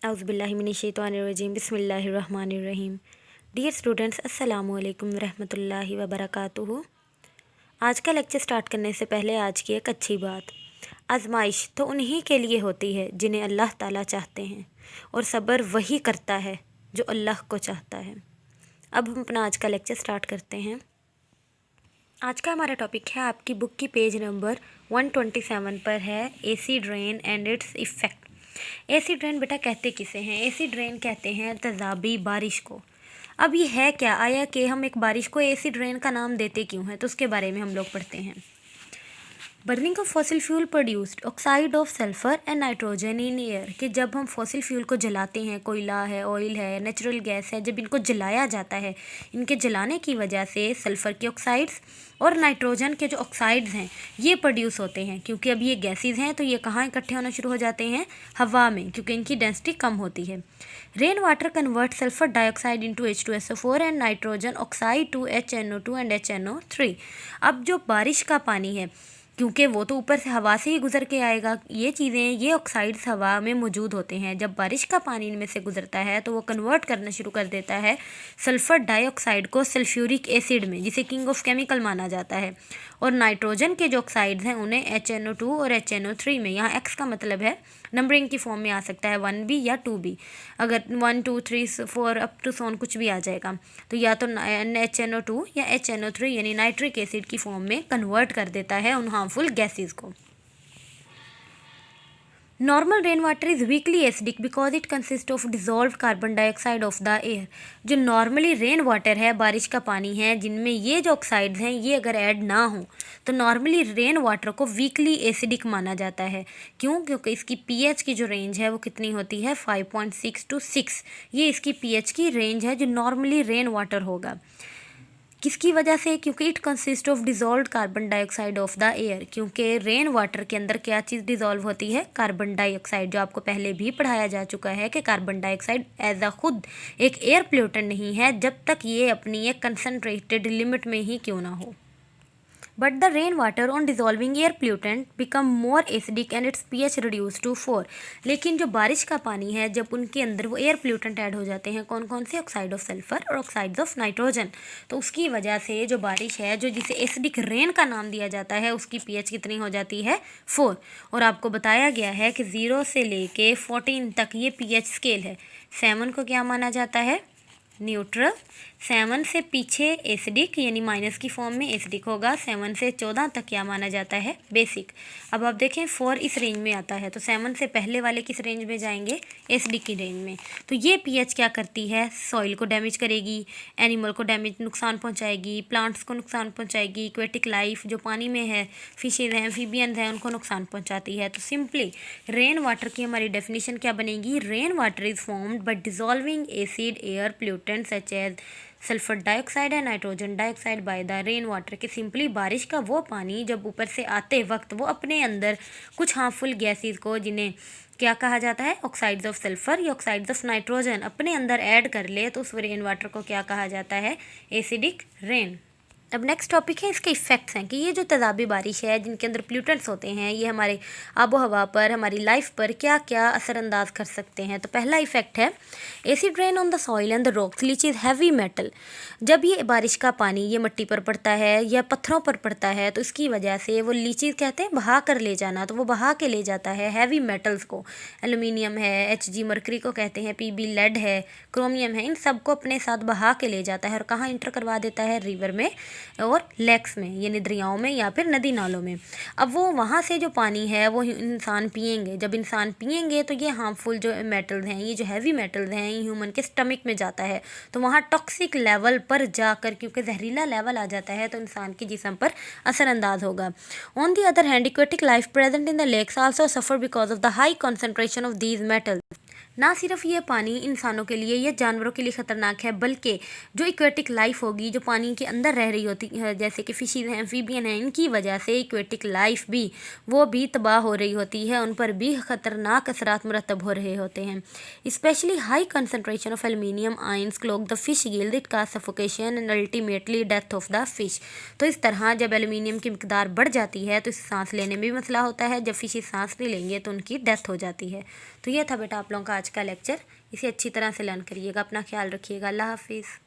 औज़ुबिल्लाहिमिनश्शैतानिर्रजीम बिस्मिल्लाहिर्रहमानिर्रहीम। Dear students, अस्सलामु अलैकुम रहमतुल्लाहि व बरकातुहू। आज का लेक्चर स्टार्ट करने से पहले आज की एक अच्छी बात। आजमाइश तो उन्हीं के लिए होती है जिन्हें अल्लाह ताला चाहते हैं, और सब्र वही करता है जो अल्लाह को चाहता है। अब हम अपना आज का लेक्चर स्टार्ट करते हैं। आज का हमारा टॉपिक है, आपकी बुक की पेज नंबर 127 पर है, acid rain and it's effect. Acid rain बेटा कहते किसे हैं? एसिड रेन कहते हैं तेज़ाबी बारिश को। अब ये है क्या? आया कि हम एक बारिश को एसिड रेन का नाम देते क्यों हैं, तो उसके बारे में हम लोग पढ़ते हैं। Burning of fossil fuel produced oxide of sulphur and nitrogen in air, कि जब हम फॉसिल फ्यूल को जलाते हैं, कोयला है, ऑयल है, नेचुरल गैस है, जब इनको जलाया जाता है, इनके जलाने की वजह से सल्फ़र के ऑक्साइड्स और नाइट्रोजन के जो ऑक्साइड्स हैं ये प्रोड्यूस होते हैं। क्योंकि अब ये गैसेज हैं तो ये कहाँ इकट्ठे होना शुरू हो जाते हैं? हवा में, क्योंकि इनकी डेंसिटी कम होती है। Rain water convert sulphur dioxide into H2SO4 and nitrogen oxide to HNO2 and HNO3। अब जो बारिश का पानी है, क्योंकि वो तो ऊपर से हवा से ही गुजर के आएगा, ये चीज़ें, ये ऑक्साइड्स हवा में मौजूद होते हैं। जब बारिश का पानी इनमें से गुजरता है तो वो कन्वर्ट करना शुरू कर देता है सल्फ़र डाइऑक्साइड को सल्फ्यूरिक एसिड में, जिसे किंग ऑफ केमिकल माना जाता है, और नाइट्रोजन के जो ऑक्साइड्स हैं उन्हें HNO2 और HNO3 में। यहाँ X का मतलब है नंबरिंग की फॉर्म में आ सकता है 1B या 2B। अगर 1 2 3 4 अप टू सोन कुछ भी आ जाएगा, तो या तो HNO2 या HNO3 यानी नाइट्रिक एसिड की फॉर्म में कन्वर्ट कर देता है उन हार्मफुल गैसेस को। Normal rain water is weakly acidic because it consist of dissolve carbon dioxide of the air. जो नॉर्मली रेन वाटर है, बारिश का पानी है, जिनमें ये जो ऑक्साइड्स हैं ये अगर ऐड ना हो तो नॉर्मली रेन वाटर को वीकली एसिडिक माना जाता है। क्यों? क्योंकि इसकी पीएच की जो रेंज है वो कितनी होती है? 5.6 to 6। ये इसकी पीएच की रेंज है जो नॉर्मली रेन वाटर होगा। किसकी वजह से? क्योंकि it consist of dissolve carbon dioxide of the air. क्योंकि रेन वाटर के अंदर क्या चीज़ डिजॉल्व होती है? कार्बन डाइऑक्साइड, जो आपको पहले भी पढ़ाया जा चुका है कि कार्बन डाइऑक्साइड एज अ खुद एक एयर पोल्यूटेंट नहीं है जब तक ये अपनी एक कंसनट्रेटेड लिमिट में ही क्यों ना हो। But the rain water on dissolving air pollutant become more acidic and its pH reduce to 4। लेकिन जो बारिश का पानी है, जब उनके अंदर वो एयर पोल्यूटेंट ऐड हो जाते हैं, कौन कौन से? ऑक्साइड ऑफ सल्फर और ऑक्साइड्स ऑफ नाइट्रोजन, तो उसकी वजह से जो बारिश है, जो जिसे एसिडिक रेन का नाम दिया जाता है, उसकी pH कितनी हो जाती है? 4। और आपको बताया गया है कि 0 से लेके 14 तक ये pH स्केल है। 7 को क्या माना जाता है? न्यूट्रल। 7 से पीछे एसिडिक यानी माइनस की फॉर्म में एसिडिक होगा। 7 से 14 तक क्या माना जाता है? बेसिक। अब आप देखें 4 इस रेंज में आता है, तो 7 से पहले वाले किस रेंज में जाएंगे? एसिडिक की रेंज में। तो ये पीएच क्या करती है? सॉइल को डैमेज करेगी, एनिमल को डैमेज नुकसान पहुंचाएगी, प्लांट्स को नुकसान पहुंचाएगी, एक्वेटिक लाइफ जो पानी में है, फिशेज हैं, एम्फीबियंस हैं, उनको नुकसान पहुंचाती है। तो सिंपली रेन वाटर की हमारी डेफिनेशन क्या बनेगी? Rain water is formed by dissolving acid air pollutant such as sulphur dioxide and nitrogen dioxide by the rain water. के सिंपली बारिश का वो पानी जब ऊपर से आते वक्त वो अपने अंदर कुछ हार्मफुल गैसेस को, जिन्हें क्या कहा जाता है? ऑक्साइड्स ऑफ सल्फर या ऑक्साइड्स ऑफ नाइट्रोजन, अपने अंदर ऐड कर ले, तो उस रेन वाटर को क्या कहा जाता है? Acidic rain. अब नेक्स्ट टॉपिक है इसके इफ़ेक्ट्स हैं, कि ये जो तेज़ाबी बारिश है जिनके अंदर प्लूटेंट्स होते हैं, ये हमारे आबो हवा पर, हमारी लाइफ पर क्या क्या असरअंदाज कर सकते हैं। तो पहला इफ़ेक्ट है acid rain on the soil and the rocks leeches heavy metal. जब ये बारिश का पानी ये मिट्टी पर पड़ता है या पत्थरों पर पड़ता है, तो इसकी वजह से वो लीचेज कहते हैं बहा कर ले जाना, तो वो बहा के ले जाता है हैवी मेटल्स को। एल्यूमिनियम है, Hg मरकरी को कहते हैं, Pb लेड है, क्रोमियम है, इन सबको अपने साथ बहा के ले जाता है। और कहाँ इंटर करवा देता है? रिवर में और लेक्स में, यानी दरियाओं में या फिर नदी नालों में। अब वो वहाँ से जो पानी है वो इंसान पिएंगे। जब इंसान पिएंगे तो ये हार्मफुल जो मेटल्स हैं, ये जो हैवी मेटल्स हैं, ये ह्यूमन के स्टमक में जाता है, तो वहाँ टॉक्सिक लेवल पर जाकर, क्योंकि जहरीला लेवल आ जाता है, तो इंसान के जिस्म पर असरअंदाज होगा। On the other hand aquatic life present in the lakes also suffer because of the high concentration of these metals. ना सिर्फ ये पानी इंसानों के लिए या जानवरों के लिए ख़तरनाक है, बल्कि जो इक्वेटिक लाइफ होगी, जो पानी के अंदर रह रही होती है, जैसे कि फिशेज हैं, एम्फीबियन हैं, इनकी वजह से एक्वेटिक लाइफ भी वो भी तबाह हो रही होती है, उन पर भी ख़तरनाक असरात मुरतब हो रहे होते हैं। Specially high concentration of aluminium ions clog the fish guild, it cause suffocation and ultimately death of the fish. तो इस तरह जब एल्यूमिनियम की मिकदार बढ़ जाती है तो इस सांस लेने में भी मसला होता है, जब फिश सांस नहीं लेंगे तो उनकी डेथ हो जाती है। तो ये था बेटा आप लोगों का आज का लेक्चर, इसे अच्छी तरह से लर्न करिएगा, अपना ख्याल रखिएगा, अल्लाह हाफिज़।